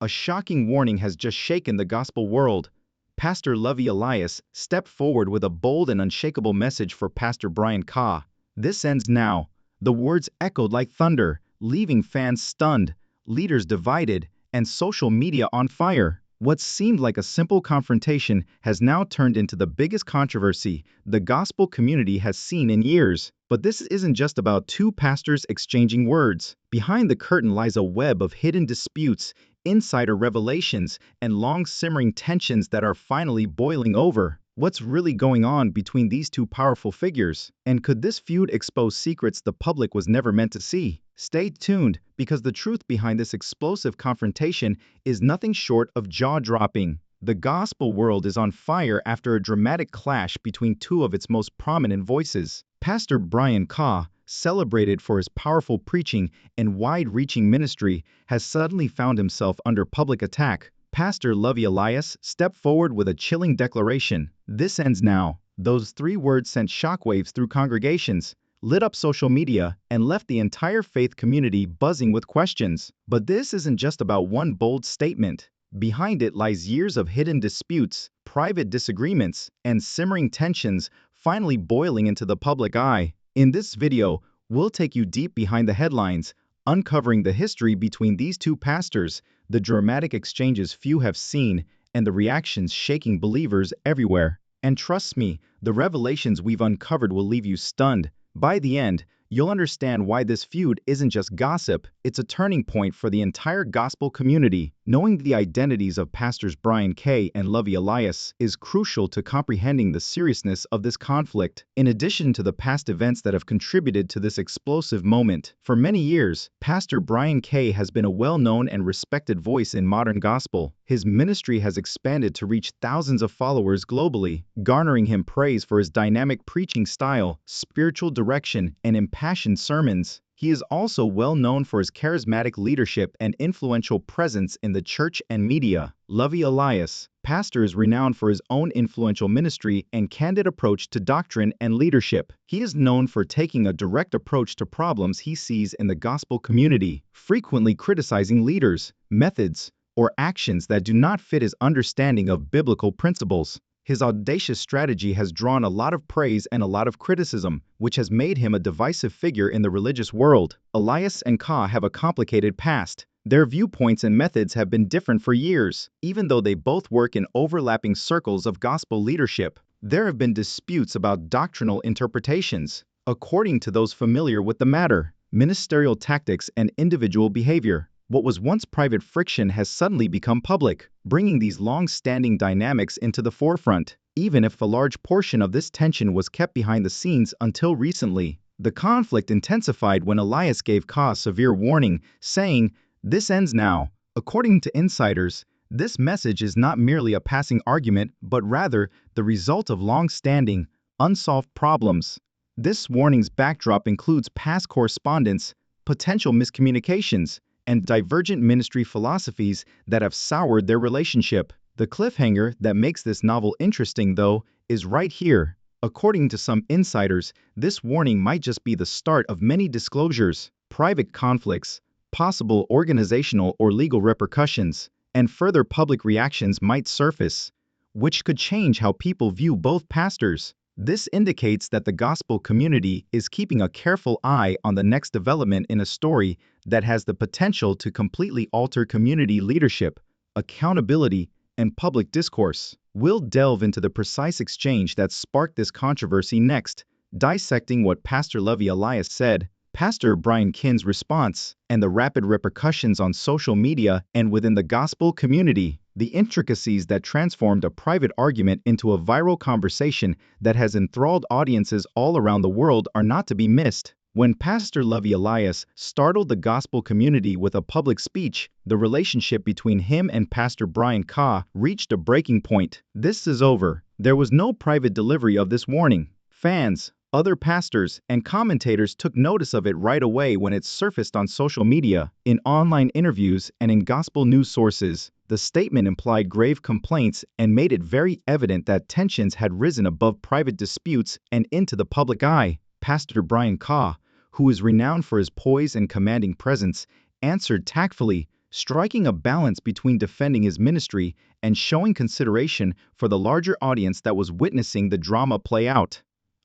A shocking warning has just shaken the gospel world. Pastor Lovy Elias stepped forward with a bold and unshakable message for Pastor Brian Carn. This ends now. The words echoed like thunder, leaving fans stunned, leaders divided, and social media on fire. What seemed like a simple confrontation has now turned into the biggest controversy the gospel community has seen in years. But this isn't just about two pastors exchanging words. Behind the curtain lies a web of hidden disputes, insider revelations, and long-simmering tensions that are finally boiling over. What's really going on between these two powerful figures? And could this feud expose secrets the public was never meant to see? Stay tuned, because the truth behind this explosive confrontation is nothing short of jaw-dropping. The gospel world is on fire after a dramatic clash between two of its most prominent voices. Pastor Brian Carn, celebrated for his powerful preaching and wide-reaching ministry, has suddenly found himself under public attack. Pastor Lovy Elias stepped forward with a chilling declaration. "This ends now." Those three words sent shockwaves through congregations, lit up social media, and left the entire faith community buzzing with questions. But this isn't just about one bold statement. Behind it lies years of hidden disputes, private disagreements, and simmering tensions finally boiling into the public eye. In this video, we'll take you deep behind the headlines, uncovering the history between these two pastors, the dramatic exchanges few have seen, and the reactions shaking believers everywhere. And trust me, the revelations we've uncovered will leave you stunned. By the end, you'll understand why this feud isn't just gossip, it's a turning point for the entire gospel community. Knowing the identities of Pastors Brian Carn and Lovy Elias is crucial to comprehending the seriousness of this conflict. In addition to the past events that have contributed to this explosive moment, for many years, Pastor Brian Carn has been a well-known and respected voice in modern gospel. His ministry has expanded to reach thousands of followers globally, garnering him praise for his dynamic preaching style, spiritual direction, and impassioned sermons. He is also well known for his charismatic leadership and influential presence in the church and media. Lovy Elias, pastor, is renowned for his own influential ministry and candid approach to doctrine and leadership. He is known for taking a direct approach to problems he sees in the gospel community, frequently criticizing leaders, methods, or actions that do not fit his understanding of biblical principles. His audacious strategy has drawn a lot of praise and a lot of criticism, which has made him a divisive figure in the religious world. Elias and Carn have a complicated past. Their viewpoints and methods have been different for years, even though they both work in overlapping circles of gospel leadership. There have been disputes about doctrinal interpretations, according to those familiar with the matter, ministerial tactics, and individual behavior. What was once private friction has suddenly become public, bringing these long-standing dynamics into the forefront. Even if a large portion of this tension was kept behind the scenes until recently, the conflict intensified when Elias gave Carn a severe warning, saying, "This ends now." According to insiders, this message is not merely a passing argument, but rather the result of long-standing, unsolved problems. This warning's backdrop includes past correspondence, potential miscommunications, and divergent ministry philosophies that have soured their relationship. The cliffhanger that makes this novel interesting, though, is right here. According to some insiders, this warning might just be the start of many disclosures, private conflicts, possible organizational or legal repercussions, and further public reactions might surface, which could change how people view both pastors. This indicates that the gospel community is keeping a careful eye on the next development in a story that has the potential to completely alter community leadership, accountability, and public discourse. We'll delve into the precise exchange that sparked this controversy next, dissecting what Pastor Lovy Elias said, Pastor Brian Carn's response, and the rapid repercussions on social media and within the gospel community. The intricacies that transformed a private argument into a viral conversation that has enthralled audiences all around the world are not to be missed. When Pastor Lovy Elias startled the gospel community with a public speech, the relationship between him and Pastor Brian Carn reached a breaking point. "This is over." There was no private delivery of this warning. Fans, other pastors, and commentators took notice of it right away when it surfaced on social media, in online interviews, and in gospel news sources. The statement implied grave complaints and made it very evident that tensions had risen above private disputes and into the public eye. Pastor Brian Carn, who is renowned for his poise and commanding presence, answered tactfully, striking a balance between defending his ministry and showing consideration for the larger audience that was witnessing the drama play out.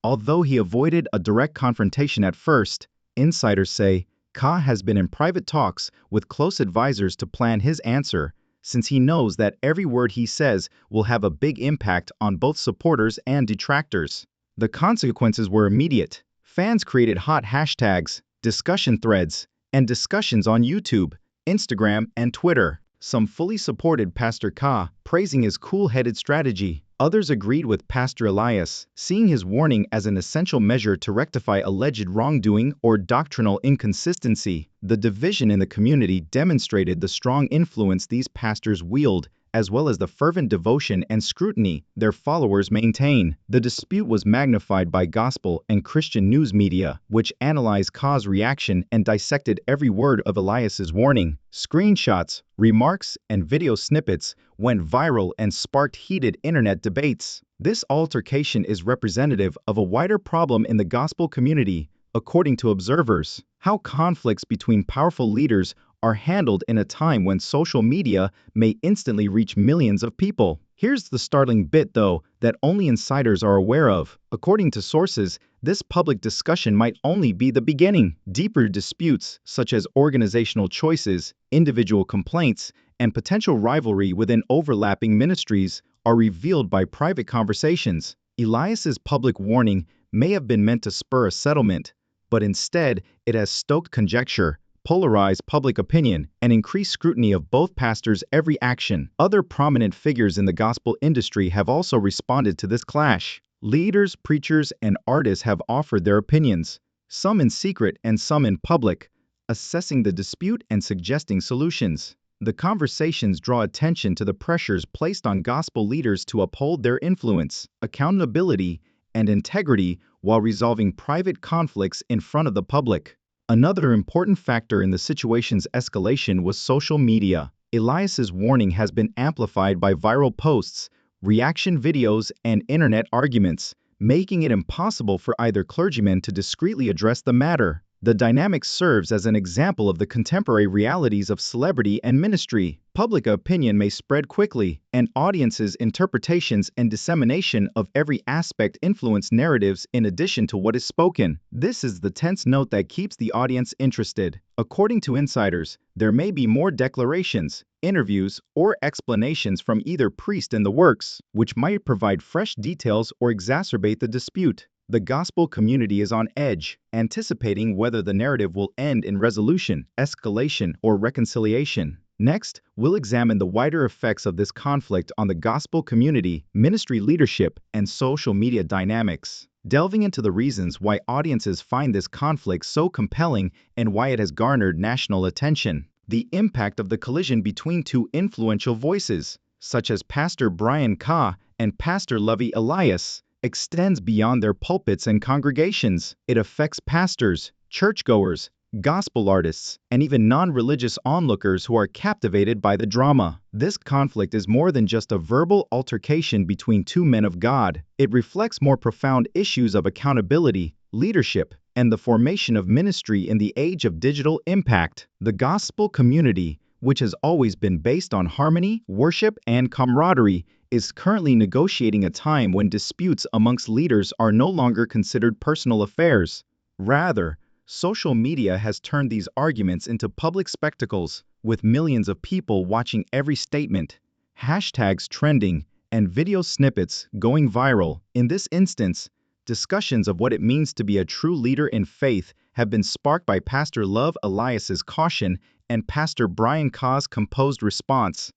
Although he avoided a direct confrontation at first, insiders say Ka has been in private talks with close advisors to plan his answer, since he knows that every word he says will have a big impact on both supporters and detractors. The consequences were immediate. Fans created hot hashtags, discussion threads, and discussions on YouTube, Instagram, and Twitter. Some fully supported Pastor Ka, praising his cool-headed strategy. Others agreed with Pastor Elias, seeing his warning as an essential measure to rectify alleged wrongdoing or doctrinal inconsistency. The division in the community demonstrated the strong influence these pastors wield, as well as the fervent devotion and scrutiny their followers maintain. The dispute was magnified by gospel and Christian news media, which analyzed Ka's reaction and dissected every word of Elias's warning. Screenshots, remarks, and video snippets went viral and sparked heated internet debates. This altercation is representative of a wider problem in the gospel community, according to observers. How conflicts between powerful leaders are handled in a time when social media may instantly reach millions of people. Here's the startling bit, though, that only insiders are aware of. According to sources, this public discussion might only be the beginning. Deeper disputes, such as organizational choices, individual complaints, and potential rivalry within overlapping ministries, are revealed by private conversations. Elias's public warning may have been meant to spur a settlement, but instead it has stoked conjecture, polarized public opinion, and increased scrutiny of both pastors' every action. Other prominent figures in the gospel industry have also responded to this clash. Leaders, preachers, and artists have offered their opinions, some in secret and some in public, assessing the dispute and suggesting solutions. The conversations draw attention to the pressures placed on gospel leaders to uphold their influence, accountability, and integrity while resolving private conflicts in front of the public. Another important factor in the situation's escalation was social media. Elias's warning has been amplified by viral posts, reaction videos, and internet arguments, making it impossible for either clergyman to discreetly address the matter. The dynamic serves as an example of the contemporary realities of celebrity and ministry. Public opinion may spread quickly, and audiences' interpretations and dissemination of every aspect influence narratives in addition to what is spoken. This is the tense note that keeps the audience interested. According to insiders, there may be more declarations, interviews, or explanations from either priest in the works, which might provide fresh details or exacerbate the dispute. The gospel community is on edge, anticipating whether the narrative will end in resolution, escalation, or reconciliation. Next, we'll examine the wider effects of this conflict on the gospel community, ministry leadership, and social media dynamics, delving into the reasons why audiences find this conflict so compelling and why it has garnered national attention. The impact of the collision between two influential voices, such as Pastor Brian Ka and Pastor Lovy Elias, extends beyond their pulpits and congregations. It affects pastors, churchgoers, gospel artists, and even non-religious onlookers who are captivated by the drama. This conflict is more than just a verbal altercation between two men of God. It reflects more profound issues of accountability, leadership, and the formation of ministry in the age of digital impact. The gospel community, which has always been based on harmony, worship, and camaraderie, is currently negotiating a time when disputes amongst leaders are no longer considered personal affairs. Rather, social media has turned these arguments into public spectacles, with millions of people watching every statement, hashtags trending, and video snippets going viral. In this instance, discussions of what it means to be a true leader in faith have been sparked by Pastor Lovy Elias's caution and Pastor Brian Ka's composed response.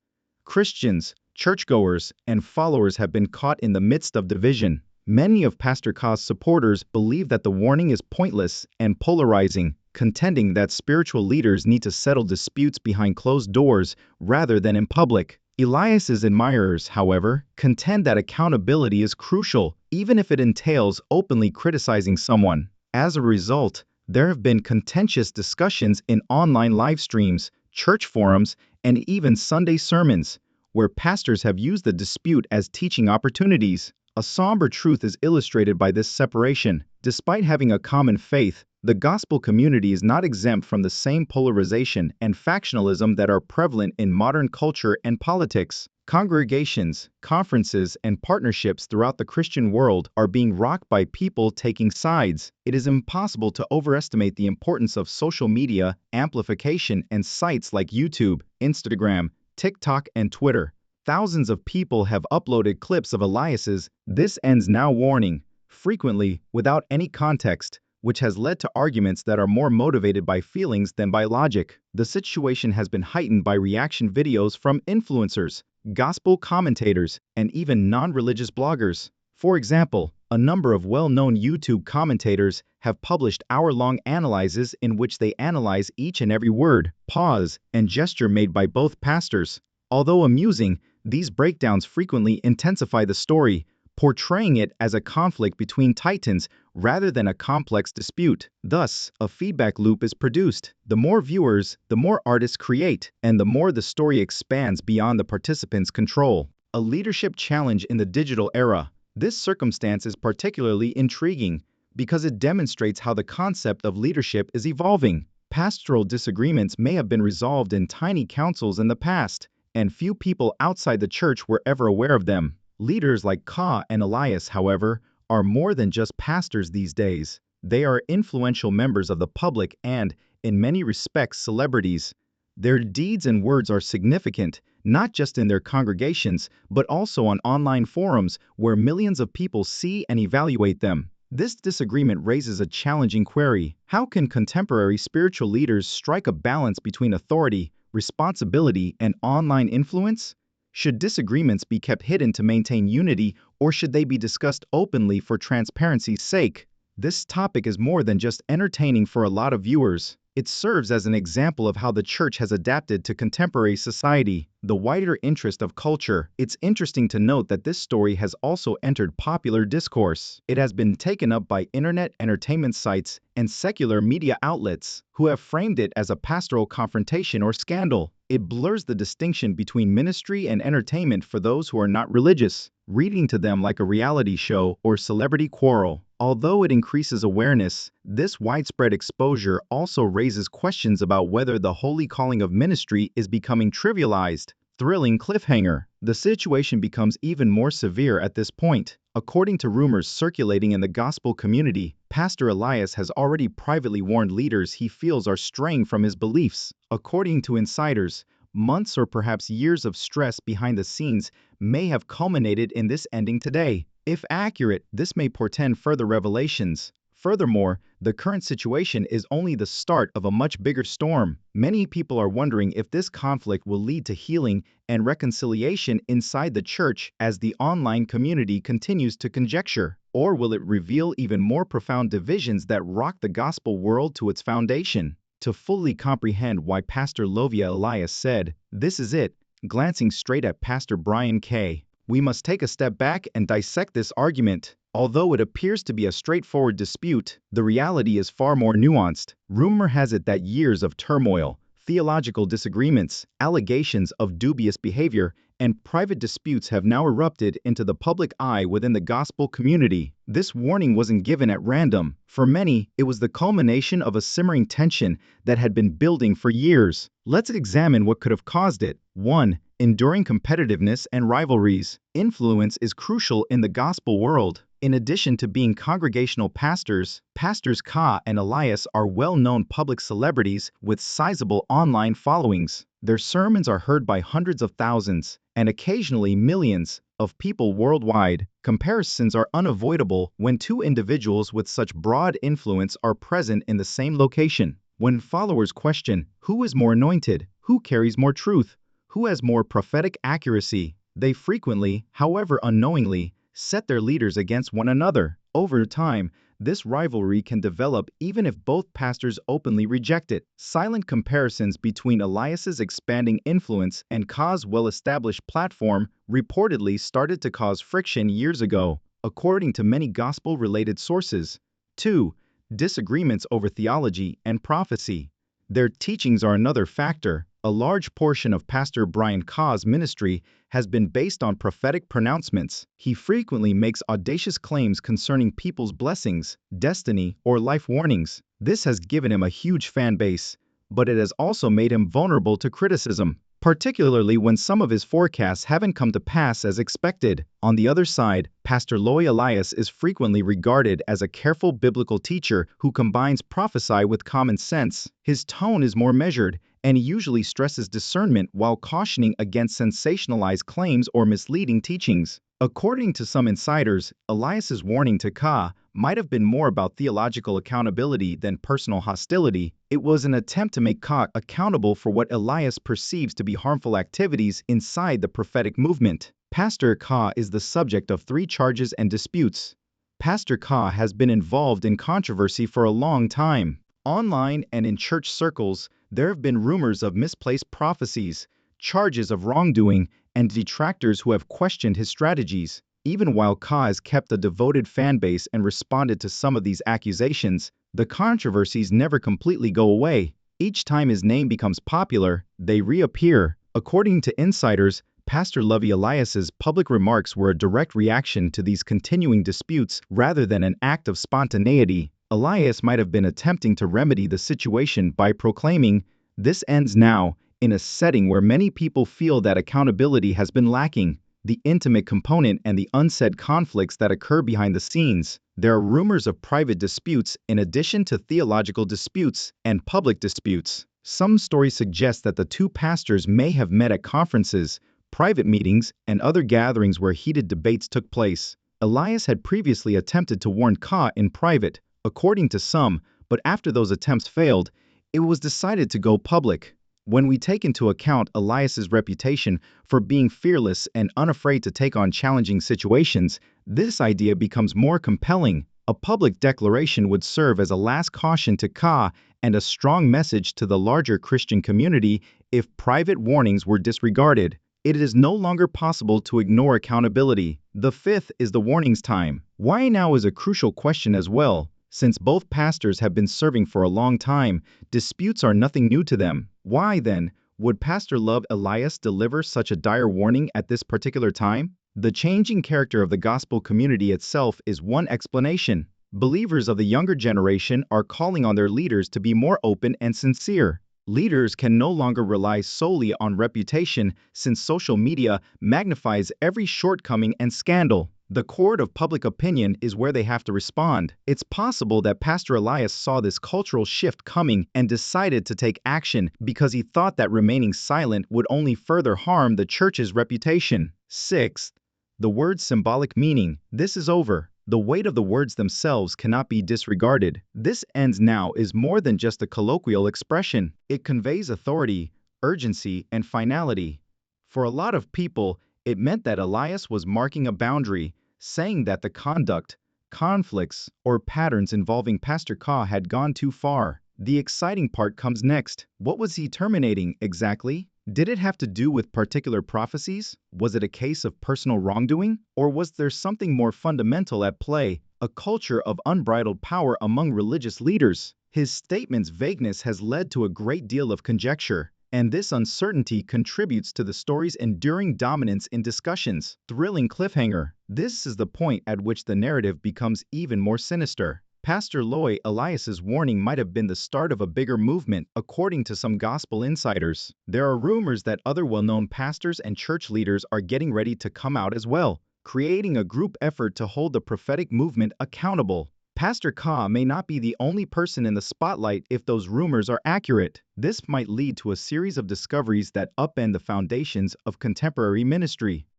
Christians, churchgoers, and followers have been caught in the midst of division. Many of Pastor Ka's supporters believe that the warning is pointless and polarizing, contending that spiritual leaders need to settle disputes behind closed doors rather than in public. Elias's admirers, however, contend that accountability is crucial, even if it entails openly criticizing someone. As a result, there have been contentious discussions in online live streams, church forums, and even Sunday sermons, where pastors have used the dispute as teaching opportunities. A somber truth is illustrated by this separation. Despite having a common faith, the gospel community is not exempt from the same polarization and factionalism that are prevalent in modern culture and politics. Congregations, conferences, and partnerships throughout the Christian world are being rocked by people taking sides. It is impossible to overestimate the importance of social media amplification and sites like YouTube, Instagram, TikTok, and Twitter. Thousands of people have uploaded clips of Elias's "This Ends Now" warning, frequently without any context, which has led to arguments that are more motivated by feelings than by logic. The situation has been heightened by reaction videos from influencers, gospel commentators, and even non-religious bloggers. For example, a number of well-known YouTube commentators have published hour-long analyses in which they analyze each and every word, pause, and gesture made by both pastors. Although amusing, these breakdowns frequently intensify the story, portraying it as a conflict between titans rather than a complex dispute. Thus, a feedback loop is produced. The more viewers, the more artists create, and the more the story expands beyond the participants' control. A leadership challenge in the digital era. This circumstance is particularly intriguing because it demonstrates how the concept of leadership is evolving. Pastoral disagreements may have been resolved in tiny councils in the past, and few people outside the church were ever aware of them. Leaders like Carn and Elias, however, are more than just pastors these days. They are influential members of the public and, in many respects, celebrities. Their deeds and words are significant, not just in their congregations, but also on online forums where millions of people see and evaluate them. This disagreement raises a challenging query. How can contemporary spiritual leaders strike a balance between authority, responsibility, and online influence? Should disagreements be kept hidden to maintain unity, or should they be discussed openly for transparency's sake? This topic is more than just entertaining for a lot of viewers. It serves as an example of how the church has adapted to contemporary society, the wider interest of culture. It's interesting to note that this story has also entered popular discourse. It has been taken up by internet entertainment sites and secular media outlets, who have framed it as a pastoral confrontation or scandal. It blurs the distinction between ministry and entertainment for those who are not religious, reading to them like a reality show or celebrity quarrel. Although it increases awareness, this widespread exposure also raises questions about whether the holy calling of ministry is becoming trivialized. Thrilling cliffhanger. The situation becomes even more severe at this point. According to rumors circulating in the gospel community, Pastor Elias has already privately warned leaders he feels are straying from his beliefs. According to insiders, months or perhaps years of stress behind the scenes may have culminated in this ending today. If accurate, this may portend further revelations. Furthermore, the current situation is only the start of a much bigger storm. Many people are wondering if this conflict will lead to healing and reconciliation inside the church as the online community continues to conjecture, or will it reveal even more profound divisions that rock the gospel world to its foundation? To fully comprehend why Pastor Lovy Elias said, "This is it," glancing straight at Pastor Brian K., we must take a step back and dissect this argument. Although it appears to be a straightforward dispute, the reality is far more nuanced. Rumor has it that years of turmoil, theological disagreements, allegations of dubious behavior, and private disputes have now erupted into the public eye within the gospel community. This warning wasn't given at random. For many, it was the culmination of a simmering tension that had been building for years. Let's examine what could have caused it. 1. Enduring competitiveness and rivalries. Influence is crucial in the gospel world. In addition to being congregational pastors, Pastors Carn and Elias are well-known public celebrities with sizable online followings. Their sermons are heard by hundreds of thousands, and occasionally millions, of people worldwide. Comparisons are unavoidable when two individuals with such broad influence are present in the same location. When followers question, who is more anointed, who carries more truth, who has more prophetic accuracy, they frequently, however unknowingly, set their leaders against one another. Over time, this rivalry can develop even if both pastors openly reject it. Silent comparisons between Elias's expanding influence and Carn's well-established platform reportedly started to cause friction years ago, according to many gospel-related sources. 2. Disagreements over theology and prophecy. Their teachings are another factor. A large portion of Pastor Brian Carn's ministry has been based on prophetic pronouncements. He frequently makes audacious claims concerning people's blessings, destiny, or life warnings. This has given him a huge fan base, but it has also made him vulnerable to criticism, particularly when some of his forecasts haven't come to pass as expected. On the other side, Pastor Lovy Elias is frequently regarded as a careful biblical teacher who combines prophecy with common sense. His tone is more measured, and he usually stresses discernment while cautioning against sensationalized claims or misleading teachings. According to some insiders, Elias's warning to Ka might have been more about theological accountability than personal hostility. It was an attempt to make Ka accountable for what Elias perceives to be harmful activities inside the prophetic movement. Pastor Ka is the subject of 3 charges and disputes. Pastor Ka has been involved in controversy for a long time. Online and in church circles, there have been rumors of misplaced prophecies, charges of wrongdoing, and detractors who have questioned his strategies. Even while Ka has kept a devoted fan base and responded to some of these accusations, the controversies never completely go away. Each time his name becomes popular, they reappear. According to insiders, Pastor Lovy Elias's public remarks were a direct reaction to these continuing disputes rather than an act of spontaneity. Elias might have been attempting to remedy the situation by proclaiming, "This ends now," in a setting where many people feel that accountability has been lacking. The intimate component and the unsaid conflicts that occur behind the scenes. There are rumors of private disputes in addition to theological disputes and public disputes. Some stories suggest that the 2 pastors may have met at conferences, private meetings, and other gatherings where heated debates took place. Elias had previously attempted to warn Ka in private, according to some, but after those attempts failed, it was decided to go public. When we take into account Elias's reputation for being fearless and unafraid to take on challenging situations, this idea becomes more compelling. A public declaration would serve as a last caution to Ka and a strong message to the larger Christian community if private warnings were disregarded. It is no longer possible to ignore accountability. The 5th is the warning's time. Why now is a crucial question as well. Since both pastors have been serving for a long time, disputes are nothing new to them. Why, then, would Pastor Lovy Elias deliver such a dire warning at this particular time? The changing character of the gospel community itself is one explanation. Believers of the younger generation are calling on their leaders to be more open and sincere. Leaders can no longer rely solely on reputation since social media magnifies every shortcoming and scandal. The court of public opinion is where they have to respond. It's possible that Pastor Elias saw this cultural shift coming and decided to take action because he thought that remaining silent would only further harm the church's reputation. 6th, the word's symbolic meaning. This is over. The weight of the words themselves cannot be disregarded. This ends now is more than just a colloquial expression. It conveys authority, urgency, and finality. For a lot of people, it meant that Elias was marking a boundary, saying that the conduct, conflicts, or patterns involving Pastor Ka had gone too far. The exciting part comes next. What was he terminating exactly? Did it have to do with particular prophecies? Was it a case of personal wrongdoing? Or was there something more fundamental at play, a culture of unbridled power among religious leaders? His statement's vagueness has led to a great deal of conjecture, and this uncertainty contributes to the story's enduring dominance in discussions. Thrilling cliffhanger. This is the point at which the narrative becomes even more sinister. Pastor Lovy Elias's warning might have been the start of a bigger movement, according to some gospel insiders. There are rumors that other well-known pastors and church leaders are getting ready to come out as well, creating a group effort to hold the prophetic movement accountable. Pastor Ka may not be the only person in the spotlight if those rumors are accurate. This might lead to a series of discoveries that upend the foundations of contemporary ministry.